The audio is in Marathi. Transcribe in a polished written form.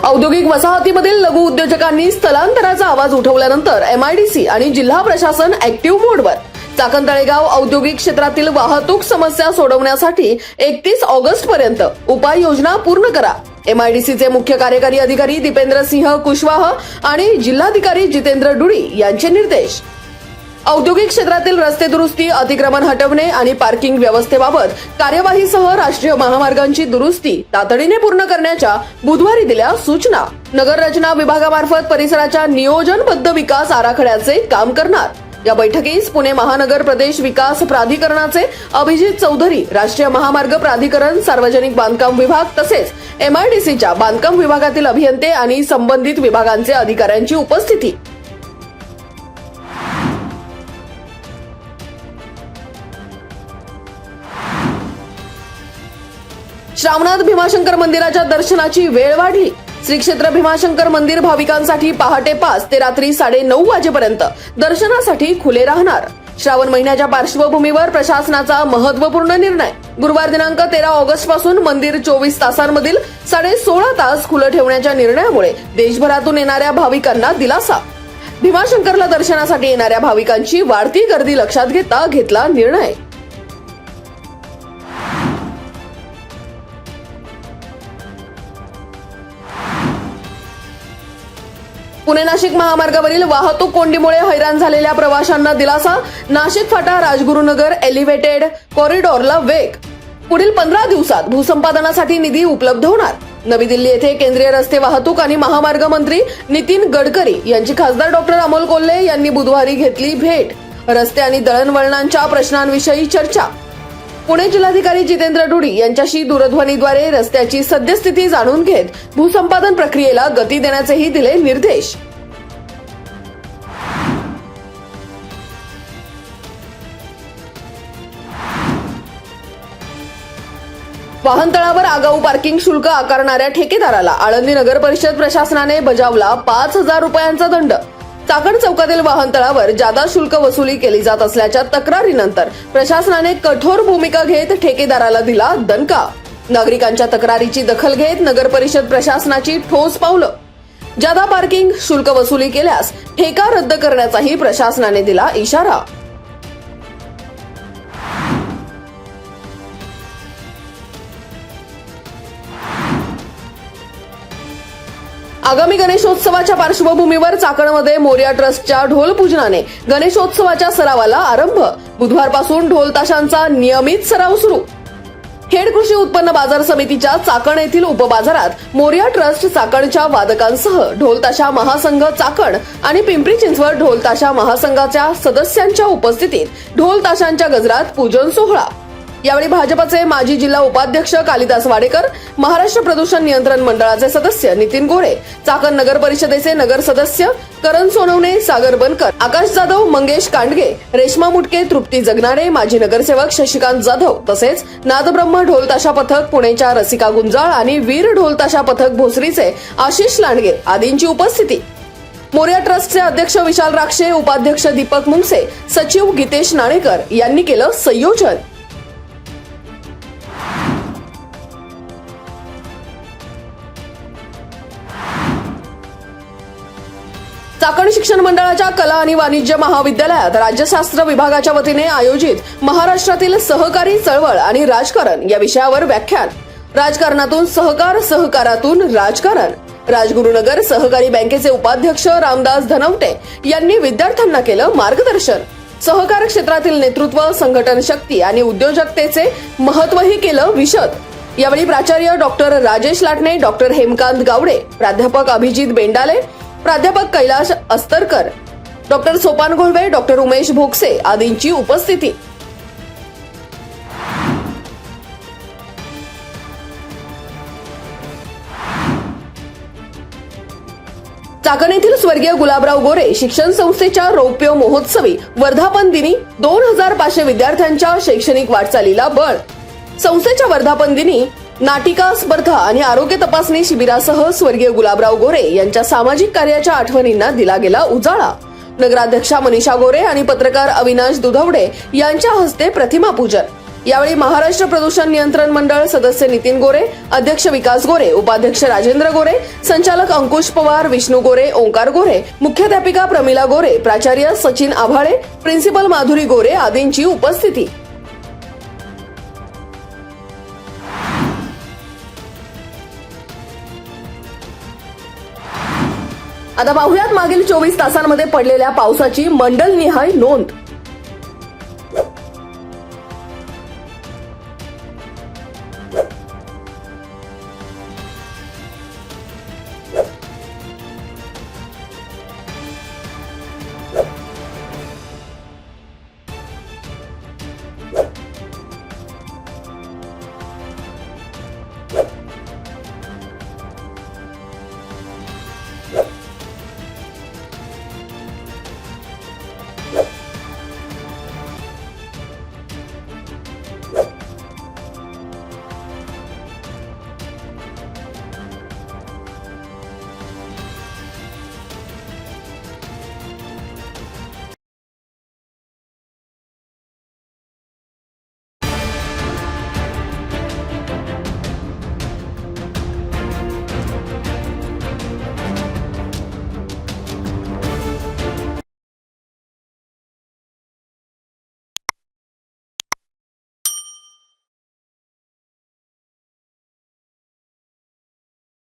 औद्योगिक वसाहतीमधील लघु उद्योजकांनी स्थलांतराचा आवाज उठवल्यानंतर एमआयडीसी आणि जिल्हा प्रशासन ऍक्टिव्ह मोडवर. चाकण तळेगाव औद्योगिक क्षेत्रातील वाहतूक समस्या सोडवण्यासाठी 31 ऑगस्ट पर्यंत उपाययोजना पूर्ण करा. एमआयडीसीचे मुख्य कार्यकारी अधिकारी दीपेंद्र सिंह कुशवाह आणि जिल्हाधिकारी जितेंद्र डुडी यांचे निर्देश. औद्योगिक क्षेत्रातील रस्ते दुरुस्ती, अतिक्रमण हटवणे आणि पार्किंग व्यवस्थेबाबत कार्यवाहीसह राष्ट्रीय महामार्गांची दुरुस्ती तातडीने पूर्ण करण्याच्या बुधवारी दिल्या सूचना. नगर रचना विभागामार्फत परिसराच्या नियोजनबद्ध विकास आराखड्याचे काम करणार. या बैठकीस पुणे महानगर प्रदेश विकास प्राधिकरणाचे अभिजित चौधरी, राष्ट्रीय महामार्ग प्राधिकरण, सार्वजनिक बांधकाम विभाग तसेच एमआयडीसीच्या बांधकाम विभागातील अभियंते आणि संबंधित विभागांचे अधिकाऱ्यांची उपस्थिती. श्रावणात भीमाशंकर मंदिराच्या दर्शनाची वेळ वाढली. श्री क्षेत्र भीमाशंकर मंदिर भाविकांसाठी पहाटे 5 ते रात्री 9:30 वाजेपर्यंत दर्शनासाठी खुले राहणार. श्रावण महिन्याच्या पार्श्वभूमीवर प्रशासनाचा महत्वपूर्ण निर्णय. गुरुवार दिनांक 13 ऑगस्ट पासून मंदिर 24 तासांमधील 16.5 तास खुलं ठेवण्याच्या निर्णयामुळे देशभरातून येणाऱ्या भाविकांना दिलासा. भीमाशंकरला दर्शनासाठी येणाऱ्या भाविकांची वाढती गर्दी लक्षात घेता घेतला निर्णय. पुणे नाशिक महामार्गावरील वाहतूक कोंडीमुळे हैराण झालेल्या प्रवाशांना दिलासा. नाशिक फाटा राजगुरुनगर एलिव्हेटेड कॉरिडॉरला वेग. पुढील 15 दिवसात भूसंपादनासाठी निधी उपलब्ध होणार. नवी दिल्ली येथे केंद्रीय रस्ते वाहतूक आणि महामार्ग मंत्री नितीन गडकरी यांची खासदार डॉक्टर अमोल कोल्हे यांनी बुधवारी घेतली भेट. रस्ते आणि दळणवळणांच्या प्रश्नांविषयी चर्चा. पुणे जिल्हाधिकारी जितेंद्र डुडी यांच्याशी दूरध्वनीद्वारे रस्त्याची सद्यस्थिती जाणून घेत भूसंपादन प्रक्रियेला गती देण्याचेही दिले निर्देश. वाहनतळावर आगाऊ पार्किंग शुल्क आकारणाऱ्या ठेकेदाराला आळंदी नगर परिषद प्रशासनाने बजावला 5,000 रुपयांचा दंड. चाकण चौकातील वाहनतळावर जादा शुल्क वसुली केली जात असल्याच्या तक्रारीनंतर प्रशासनाने कठोर भूमिका घेत ठेकेदाराला दिला दणका. नागरिकांच्या तक्रारीची दखल घेत नगर परिषद प्रशासनाची ठोस पावलं. जादा पार्किंग शुल्क वसुली केल्यास ठेका रद्द करण्याचाही प्रशासनाने दिला इशारा. आगामी गणेशोत्सवाच्या पार्श्वभूमीवर चाकणमध्ये मोरया ट्रस्टच्या ढोल पूजनाने गणेशोत्सवाच्या सरावाला आरंभ. बुधवारपासून ढोल ताशांचा नियमित सराव सुरू. खेड कृषी उत्पन्न बाजार समितीच्या चाकण येथील उपबाजारात मोरया ट्रस्ट चाकणच्या वादकांसह ढोल ताशा महासंघ चाकण आणि पिंपरी चिंचवड ढोल ताशा महासंघाच्या सदस्यांच्या उपस्थितीत ढोल ताशांच्या गजरात पूजन सोहळा. यावेळी भाजपचे माजी जिल्हा उपाध्यक्ष कालिदास वाडेकर, महाराष्ट्र प्रदूषण नियंत्रण मंडळाचे सदस्य नितीन गोरे, चाकण नगर परिषदेचे नगर सदस्य करण सोनवणे, सागर बनकर, आकाश जाधव, मंगेश कांडगे, रेश्मा मुटके, तृप्ती जगनाडे, माजी नगरसेवक शशिकांत जाधव तसेच नादब्रह्म ढोल ताशा पथक पुणेच्या रसिका गुंजाळ आणि वीर ढोल ताशा पथक भोसरीचे आशिष लांडगे आदींची उपस्थिती. मोरया ट्रस्टचे अध्यक्ष विशाल राक्षे, उपाध्यक्ष दीपक मुंगसे, सचिव गीतेश नाणेकर यांनी केलं संयोजन. चाकण शिक्षण मंडळाच्या कला आणि वाणिज्य महाविद्यालयात राज्यशास्त्र विभागाच्या वतीने आयोजित महाराष्ट्रातील सहकारी चळवळ आणि राजकारण या विषयावर व्याख्यान. राजकारणातून सहकार, सहकारातून राजकारण. राजगुरुनगर सहकारी बँकेचे उपाध्यक्ष रामदास धनवटे यांनी विद्यार्थ्यांना केलं मार्गदर्शन. सहकार क्षेत्रातील नेतृत्व, संघटन शक्ती आणि उद्योजकतेचे महत्वही केलं विशद. यावेळी प्राचार्य डॉक्टर राजेश लाटणे, डॉक्टर हेमकांत गावडे, प्राध्यापक अभिजित बेंडाले, प्राध्यापक कैलाश अस्तरकर, डॉक्टर सोपान घोळवे, डॉक्टर उमेश भोगसे आदींची उपस्थिती. चाकण येथील स्वर्गीय गुलाबराव गोरे शिक्षण संस्थेच्या रौप्य महोत्सवी वर्धापन दिनी 2500 विद्यार्थ्यांच्या शैक्षणिक वाटचालीला बळ. संस्थेच्या वर्धापन दिनी नाटिका स्पर्धा आणि आरोग्य तपासणी शिबिरासह स्वर्गीय गुलाबराव गोरे यांच्या सामाजिक कार्याच्या आठवणींना दिला गेला उजाळा. नगराध्यक्षा मनीषा गोरे आणि पत्रकार अविनाश दुधवडे यांच्या हस्ते प्रतिमा पूजन. यावेळी महाराष्ट्र प्रदूषण नियंत्रण मंडळ सदस्य नितीन गोरे, अध्यक्ष विकास गोरे, उपाध्यक्ष राजेंद्र गोरे, संचालक अंकुश पवार, विष्णू गोरे, ओंकार गोरे, मुख्याध्यापिका प्रमिला गोरे, प्राचार्य सचिन आभाळे, प्रिन्सिपल माधुरी गोरे आदींची उपस्थिती. आता पाहुयात मागील 24 तासांमध्ये पडलेल्या पावसाची मंडलनिहाय नोंद.